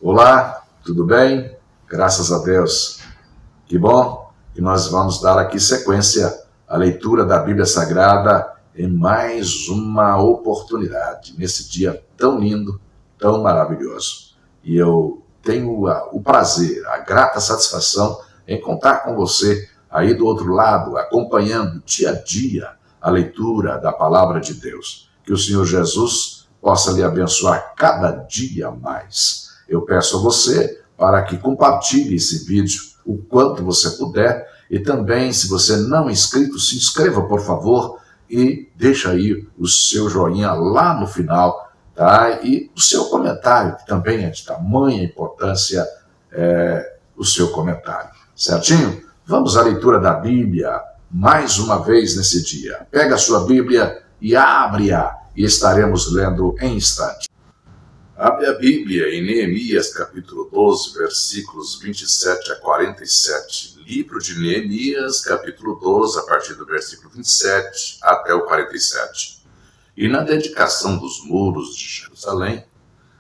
Olá, tudo bem? Graças a Deus. Que bom que nós vamos dar aqui sequência à leitura da Bíblia Sagrada em mais uma oportunidade, nesse dia tão lindo, tão maravilhoso. E eu tenho o prazer, a grata satisfação em contar com você aí do outro lado, acompanhando dia a dia a leitura da Palavra de Deus. Que o Senhor Jesus possa lhe abençoar cada dia mais. Eu peço a você para que compartilhe esse vídeo o quanto você puder e também, se você não é inscrito, se inscreva, por favor, e deixa aí o seu joinha lá no final, tá? E o seu comentário, que também é de tamanha importância, o seu comentário, certinho? Vamos à leitura da Bíblia mais uma vez nesse dia. Pega a sua Bíblia e abre-a e estaremos lendo em instante. Abre a Bíblia em Neemias, capítulo 12, versículos 27 a 47. Livro de Neemias, capítulo 12, a partir do versículo 27 até o 47. E na dedicação dos muros de Jerusalém,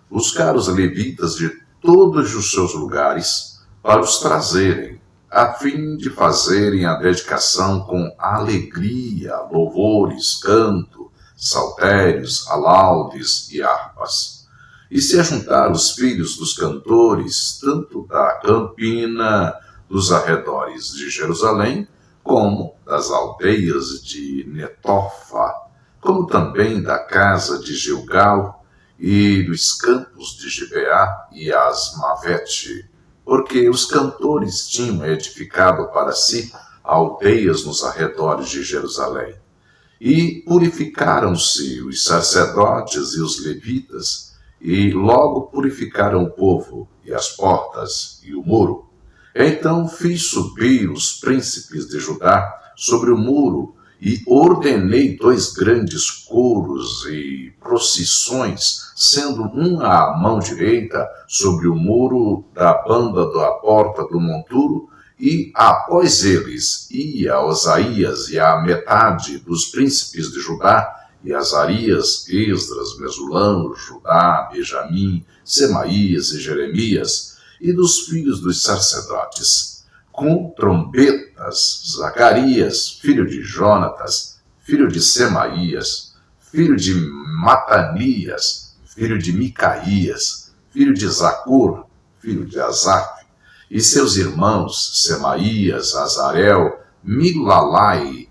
buscaram os levitas de todos os seus lugares para os trazerem, a fim de fazerem a dedicação com alegria, louvores, canto, saltérios, alaudes e harpas. E se ajuntaram os filhos dos cantores, tanto da campina dos arredores de Jerusalém, como das aldeias de Netofa, como também da casa de Gilgal e dos campos de Gibeá e Asmavete, porque os cantores tinham edificado para si aldeias nos arredores de Jerusalém. E purificaram-se os sacerdotes e os levitas, e logo purificaram o povo, e as portas, e o muro. Então fiz subir os príncipes de Judá sobre o muro, e ordenei 2 grandes coros e procissões, sendo um à mão direita sobre o muro da banda da porta do monturo, e após eles ia Osaías e a metade dos príncipes de Judá, e Azarias, Esdras, Mesulão, Judá, Benjamim, Semaías e Jeremias, e dos filhos dos sacerdotes, com trombetas, Zacarias, filho de Jonatas, filho de Semaías, filho de Matanias, filho de Micaías, filho de Zacur, filho de Asaf, e seus irmãos, Semaías, Azarel, Milalai,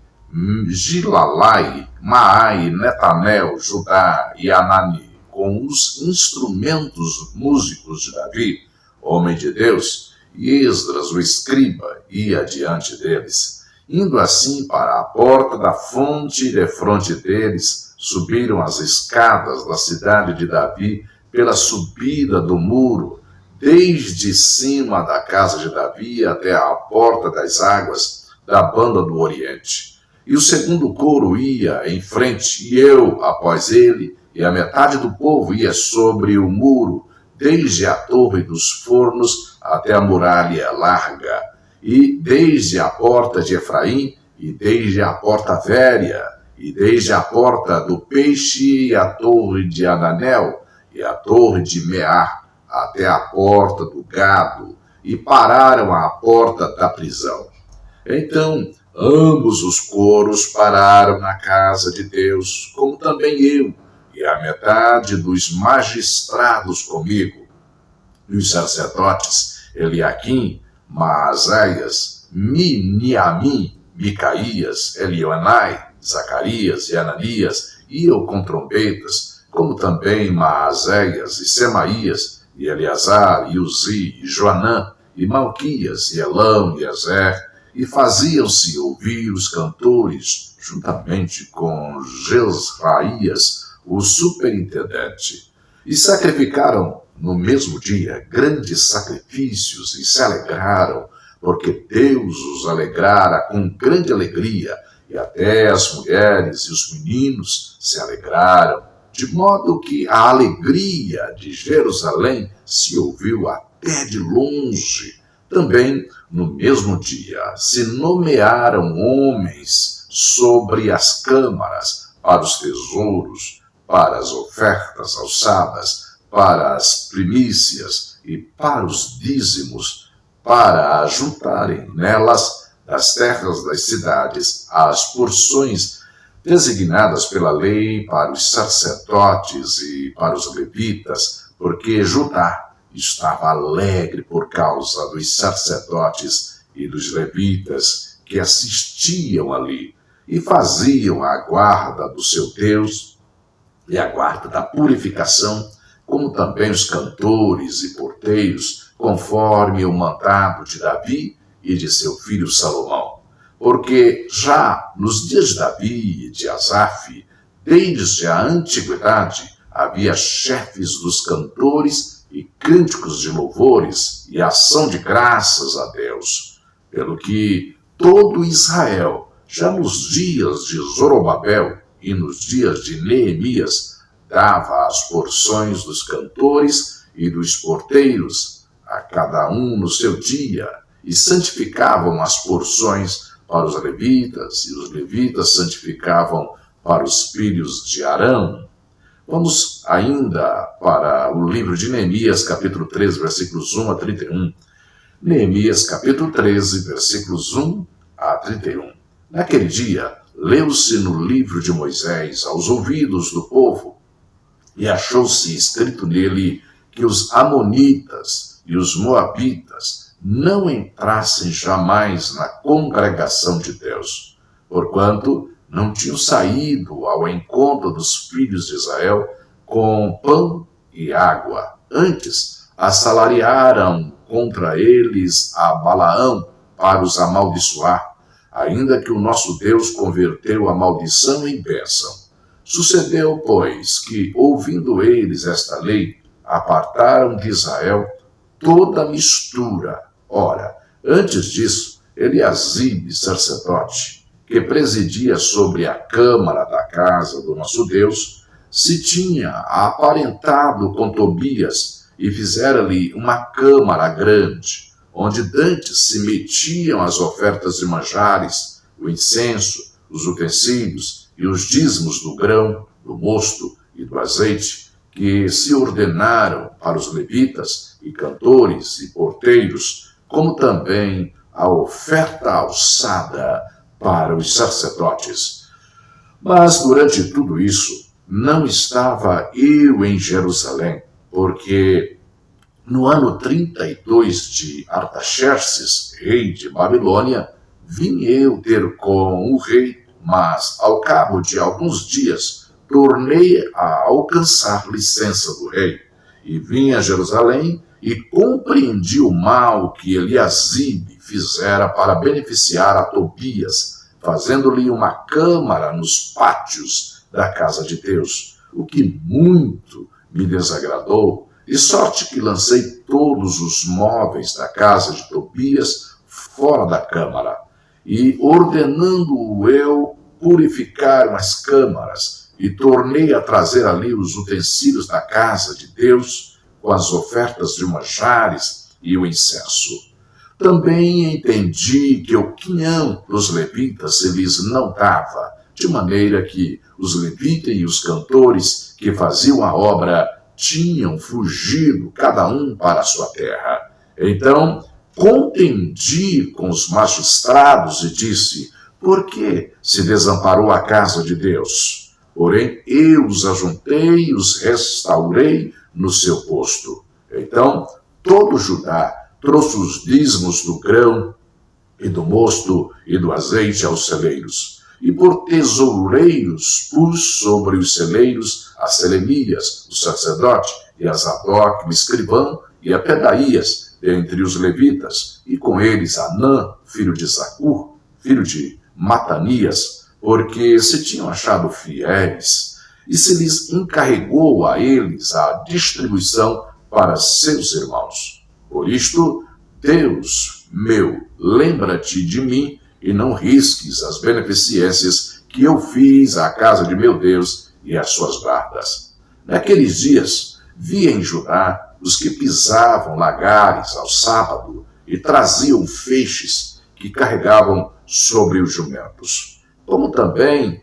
Gilalai, Maai, Netanel, Judá e Anani, com os instrumentos músicos de Davi, homem de Deus, e Esdras, o escriba, ia diante deles. Indo assim para a porta da fonte e defronte deles, subiram as escadas da cidade de Davi pela subida do muro, desde cima da casa de Davi até a porta das águas da banda do Oriente. E o segundo coro ia em frente, e eu após ele, e a metade do povo ia sobre o muro, desde a torre dos fornos até a muralha larga, e desde a porta de Efraim, e desde a porta velha, e desde a porta do peixe, e a torre de Ananel, e a torre de Meá, até a porta do gado, e pararam à porta da prisão. Então, ambos os coros pararam na casa de Deus, como também eu, e a metade dos magistrados comigo, e os sacerdotes Eliaquim, Maazéias, Miniamim, Micaías, Elioenai, Zacarias e Ananias, iam com trombetas, como também Maazéias e Semaías, e Eleazar, e Uzi, e Joanã, e Malquias, e Elão, e Ezer, e faziam-se ouvir os cantores, juntamente com Jesraías, o superintendente. E sacrificaram no mesmo dia grandes sacrifícios e se alegraram, porque Deus os alegrara com grande alegria, e até as mulheres e os meninos se alegraram, de modo que a alegria de Jerusalém se ouviu até de longe. Também, no mesmo dia, se nomearam homens sobre as câmaras, para os tesouros, para as ofertas alçadas, para as primícias e para os dízimos, para ajuntarem nelas das terras das cidades as porções designadas pela lei para os sacerdotes e para os levitas, porque Judá estava alegre por causa dos sacerdotes e dos levitas que assistiam ali e faziam a guarda do seu Deus e a guarda da purificação, como também os cantores e porteiros, conforme o mandado de Davi e de seu filho Salomão. Porque já nos dias de Davi e de Asaf, desde a antiguidade, havia chefes dos cantores e cânticos de louvores e ação de graças a Deus, pelo que todo Israel, já nos dias de Zorobabel e nos dias de Neemias, dava as porções dos cantores e dos porteiros, a cada um no seu dia, e santificavam as porções para os levitas, e os levitas santificavam para os filhos de Arão. Vamos ainda para o livro de Neemias, capítulo 13, versículos 1 a 31. Neemias, capítulo 13, versículos 1 a 31. Naquele dia, leu-se no livro de Moisés aos ouvidos do povo, e achou-se escrito nele que os amonitas e os moabitas não entrassem jamais na congregação de Deus, porquanto não tinham saído ao encontro dos filhos de Israel com pão e água. Antes, assalariaram contra eles a Balaão para os amaldiçoar, ainda que o nosso Deus converteu a maldição em bênção. Sucedeu, pois, que, ouvindo eles esta lei, apartaram de Israel toda a mistura. Ora, antes disso, Eliasibe, sacerdote, que presidia sobre a câmara da casa do nosso Deus, se tinha aparentado com Tobias e fizera-lhe uma câmara grande, onde dantes se metiam as ofertas de manjares, o incenso, os utensílios e os dízimos do grão, do mosto e do azeite, que se ordenaram para os levitas e cantores e porteiros, como também a oferta alçada para os sacerdotes. Mas durante tudo isso, não estava eu em Jerusalém, porque no ano 32 de Artaxerxes, rei de Babilônia, vim eu ter com o rei, mas ao cabo de alguns dias tornei a alcançar licença do rei, e vim a Jerusalém e compreendi o mal que Eliasibe fizera para beneficiar a Tobias, fazendo-lhe uma câmara nos pátios da casa de Deus, o que muito me desagradou, de sorte que lancei todos os móveis da casa de Tobias fora da câmara, e ordenando eu purificar as câmaras, e tornei a trazer ali os utensílios da casa de Deus, com as ofertas de manjares e o incenso. Também entendi que o quinhão dos levitas se lhes não dava, de maneira que os levitas e os cantores que faziam a obra tinham fugido, cada um para a sua terra. Então, contendi com os magistrados e disse: por que se desamparou a casa de Deus? Porém, eu os ajuntei e os restaurei no seu posto. Então, todo Judá trouxe os dízimos do grão e do mosto e do azeite aos celeiros. E por tesoureiros pus sobre os celeiros a Selemias, o sacerdote, e a Zadok, o escrivão, e a Pedaías, entre os levitas, e com eles Anã, filho de Zacur, filho de Matanias, porque se tinham achado fiéis, e se lhes encarregou a eles a distribuição para seus irmãos. Por isto, Deus meu, lembra-te de mim e não risques as beneficências que eu fiz à casa de meu Deus e às suas guardas. Naqueles dias, vi em Judá os que pisavam lagares ao sábado e traziam feixes que carregavam sobre os jumentos, como também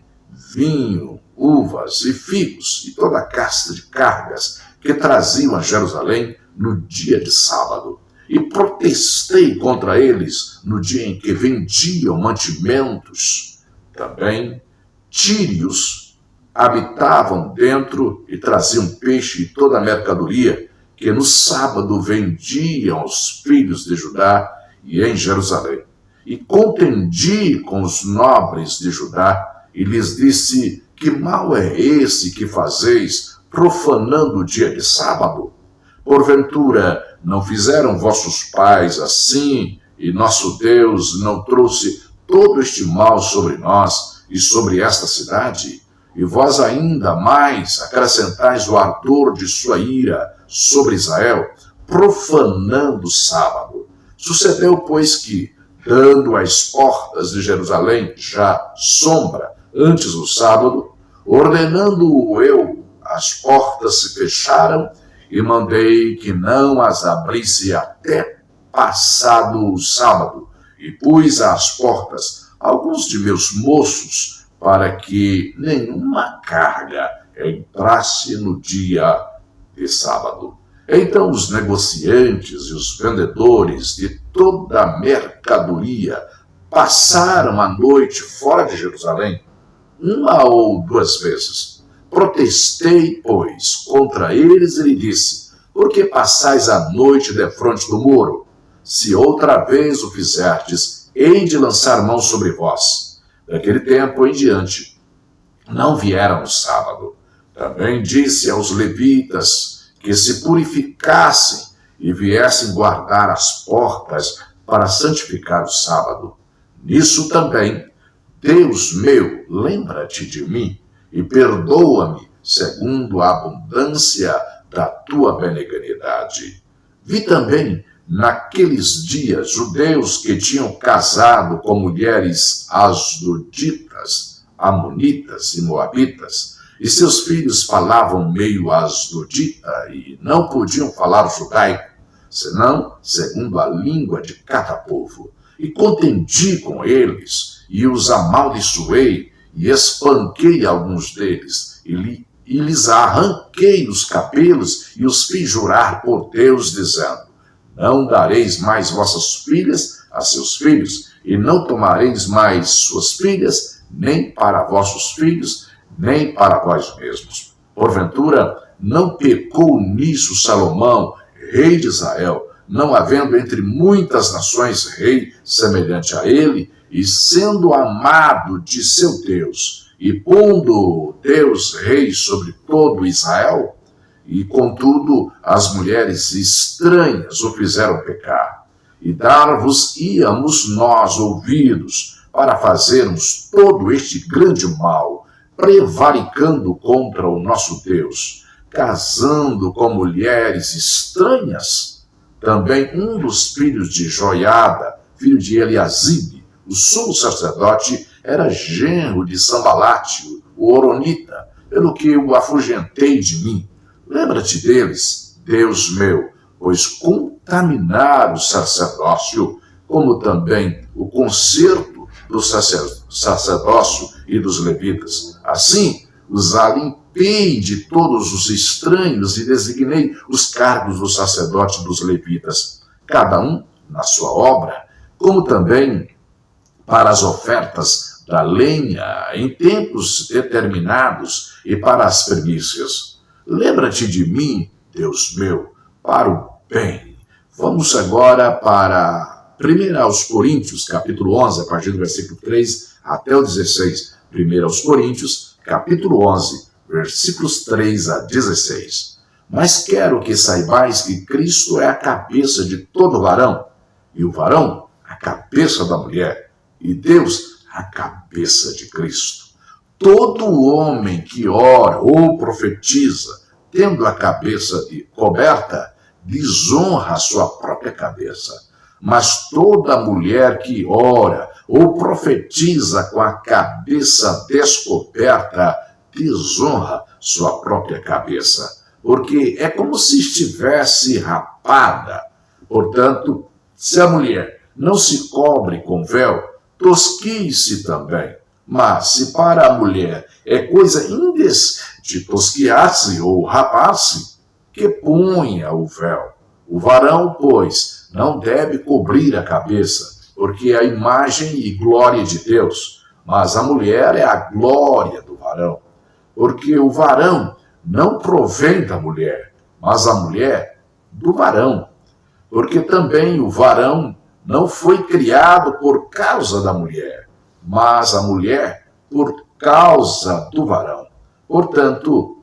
vinho, uvas e figos e toda a casta de cargas que traziam a Jerusalém no dia de sábado. E protestei contra eles no dia em que vendiam mantimentos. Também tírios habitavam dentro e traziam peixe e toda a mercadoria que no sábado vendiam aos filhos de Judá e em Jerusalém. E contendi com os nobres de Judá e lhes disse: que mal é esse que fazeis, profanando o dia de sábado? Porventura, não fizeram vossos pais assim, e nosso Deus não trouxe todo este mal sobre nós e sobre esta cidade? E vós ainda mais acrescentais o ardor de sua ira sobre Israel, profanando o sábado. Sucedeu, pois, que, dando às portas de Jerusalém já sombra antes do sábado, ordenando eu, as portas se fecharam e mandei que não as abrisse até passado o sábado, e pus às portas alguns de meus moços para que nenhuma carga entrasse no dia de sábado. Então os negociantes e os vendedores de toda a mercadoria passaram a noite fora de Jerusalém, uma ou duas vezes. Protestei, pois, contra eles e lhe disse: por que passais a noite defronte do muro? Se outra vez o fizerdes, hei de lançar mão sobre vós. Daquele tempo em diante, não vieram no sábado. Também disse aos levitas que se purificassem e viessem guardar as portas para santificar o sábado. Nisso também, Deus meu, lembra-te de mim e perdoa-me segundo a abundância da tua benignidade. Vi também naqueles dias judeus que tinham casado com mulheres asdoditas, amonitas e moabitas, e seus filhos falavam meio asdodita e não podiam falar judaico, senão segundo a língua de cada povo. E contendi com eles, e os amaldiçoei, e espanquei alguns deles, e lhes arranquei os cabelos, e os fiz jurar por Deus, dizendo: não dareis mais vossas filhas a seus filhos, e não tomareis mais suas filhas, nem para vossos filhos, nem para vós mesmos. Porventura, não pecou nisso Salomão, rei de Israel, não havendo entre muitas nações rei semelhante a ele, e sendo amado de seu Deus, e pondo Deus rei sobre todo Israel? E contudo as mulheres estranhas o fizeram pecar. E dar-vos-íamos nós ouvidos, para fazermos todo este grande mal, prevaricando contra o nosso Deus, casando com mulheres estranhas? Também um dos filhos de Joiada, filho de Eliasibe, o sumo sacerdote, era genro de Sambalate, o Horonita, pelo que o afugentei de mim. Lembra-te deles, Deus meu, pois contaminaram o sacerdócio, como também o concerto do sacerdócio e dos levitas. Assim, os limpei de todos os estranhos e designei os cargos do sacerdote e dos levitas, cada um na sua obra, como também para as ofertas da lenha em tempos determinados e para as primícias. Lembra-te de mim, Deus meu, para o bem. Vamos agora para 1 Coríntios, capítulo 11, a partir do versículo 3 até o 16. 1 Coríntios, capítulo 11, versículos 3 a 16. Mas quero que saibais que Cristo é a cabeça de todo varão, e o varão a cabeça da mulher, e Deus a cabeça de Cristo. Todo homem que ora ou profetiza, tendo a cabeça coberta, desonra a sua própria cabeça. Mas toda mulher que ora ou profetiza com a cabeça descoberta, desonra sua própria cabeça, porque é como se estivesse rapada. Portanto, se a mulher não se cobre com véu, tosquie-se também. Mas se para a mulher é coisa indecente tosquiar-se ou rapar-se, que ponha o véu. O varão, pois, não deve cobrir a cabeça, porque é a imagem e glória de Deus, mas a mulher é a glória do varão. Porque o varão não provém da mulher, mas a mulher do varão. Porque também o varão não foi criado por causa da mulher, mas a mulher por causa do varão. Portanto,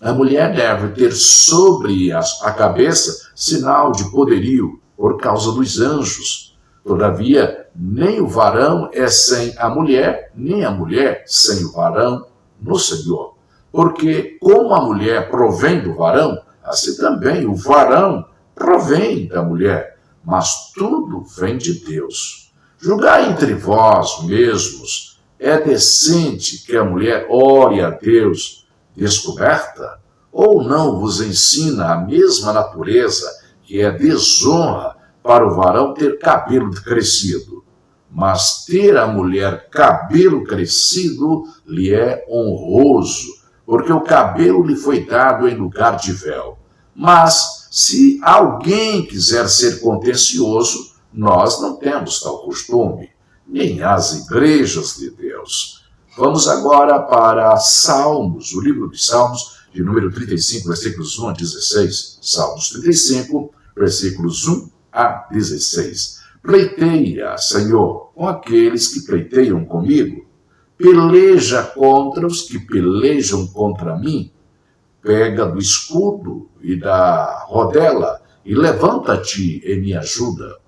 a mulher deve ter sobre a cabeça sinal de poderio por causa dos anjos. Todavia, nem o varão é sem a mulher, nem a mulher sem o varão no Senhor. Porque como a mulher provém do varão, assim também o varão provém da mulher, mas tudo vem de Deus. Julgai entre vós mesmos, é decente que a mulher ore a Deus descoberta? Ou não vos ensina a mesma natureza que é desonra para o varão ter cabelo crescido? Mas ter a mulher cabelo crescido lhe é honroso, porque o cabelo lhe foi dado em lugar de véu. Mas se alguém quiser ser contencioso, nós não temos tal costume, nem as igrejas de Deus. Vamos agora para Salmos, o livro de Salmos, de número 35, versículos 1 a 16. Salmos 35, versículos 1 a 16. Pleiteia, Senhor, com aqueles que pleiteiam comigo. Peleja contra os que pelejam contra mim. Pega do escudo e da rodela e levanta-te em minha ajuda.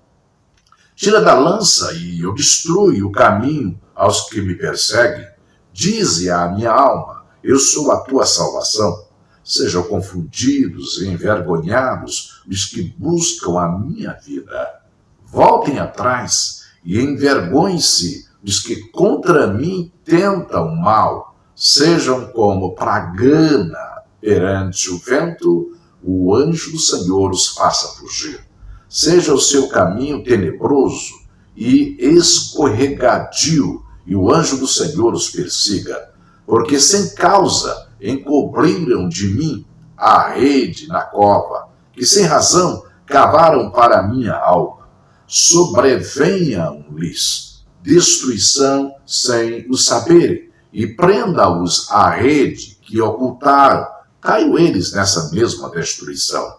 Tira da lança e obstrui o caminho aos que me perseguem. Dize à minha alma, eu sou a tua salvação. Sejam confundidos e envergonhados os que buscam a minha vida. Voltem atrás e envergonhem-se os que contra mim tentam mal. Sejam como pragana perante o vento, o anjo do Senhor os faça fugir. Seja o seu caminho tenebroso e escorregadio, e o anjo do Senhor os persiga. Porque sem causa encobriram de mim a rede na cova, que sem razão cavaram para a minha alma. Sobrevenham-lhes destruição sem o saberem, e prenda-os à rede que ocultaram. Caiam eles nessa mesma destruição.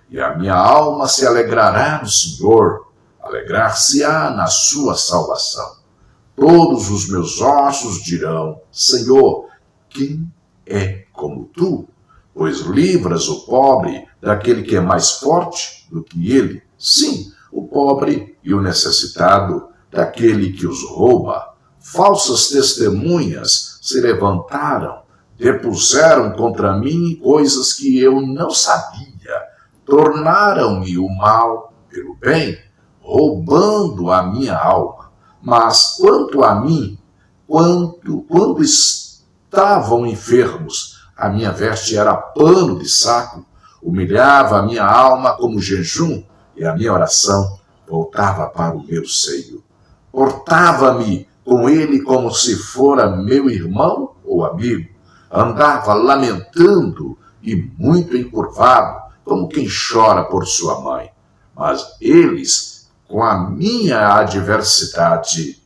E a minha alma se alegrará no Senhor, alegrar-se-á na sua salvação. Todos os meus ossos dirão, Senhor, quem é como tu? Pois livras o pobre daquele que é mais forte do que ele. Sim, o pobre e o necessitado daquele que os rouba. Falsas testemunhas se levantaram, depuseram contra mim coisas que eu não sabia. Tornaram-me o mal pelo bem, roubando a minha alma. Mas quanto a mim, quando estavam enfermos, a minha veste era pano de saco, humilhava a minha alma como jejum, e a minha oração voltava para o meu seio. Portava-me com ele como se fora meu irmão ou amigo. Andava lamentando e muito encurvado, como quem chora por sua mãe. Mas eles, com a minha adversidade,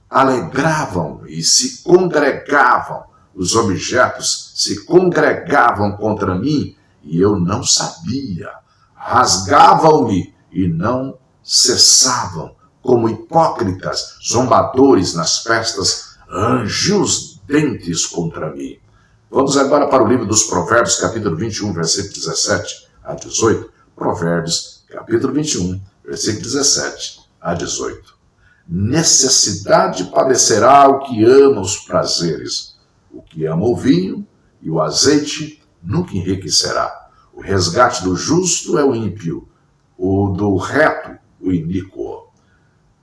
alegravam e se congregavam. Os objetos se congregavam contra mim e eu não sabia. Rasgavam-me e não cessavam. Como hipócritas, zombadores nas festas, rangiam os dentes contra mim. Vamos agora para o livro dos Provérbios, capítulo 21, versículo 17 a 18. Provérbios, capítulo 21, versículo 17 a 18. Necessidade padecerá o que ama os prazeres. O que ama o vinho e o azeite nunca enriquecerá. O resgate do justo é o ímpio, o do reto, o iníquo.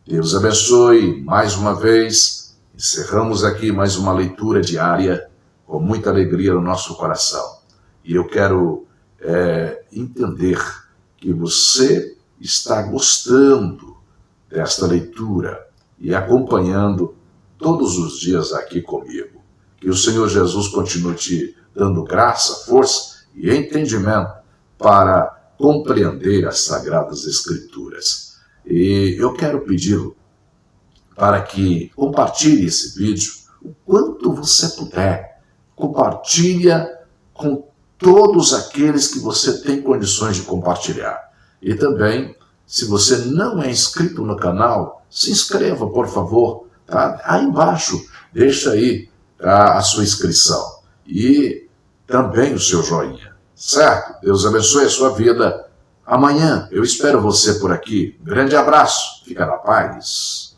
Deus abençoe mais uma vez. Encerramos aqui mais uma leitura diária com muita alegria no nosso coração. E eu quero entender que você está gostando desta leitura e acompanhando todos os dias aqui comigo. Que o Senhor Jesus continue te dando graça, força e entendimento para compreender as Sagradas Escrituras. E eu quero pedi-lo para que compartilhe esse vídeo o quanto você puder. Compartilha com todos aqueles que você tem condições de compartilhar. E também, se você não é inscrito no canal, se inscreva, por favor. Tá? Aí embaixo, deixa aí a sua inscrição. E também o seu joinha. Certo? Deus abençoe a sua vida. Amanhã eu espero você por aqui. Grande abraço. Fica na paz.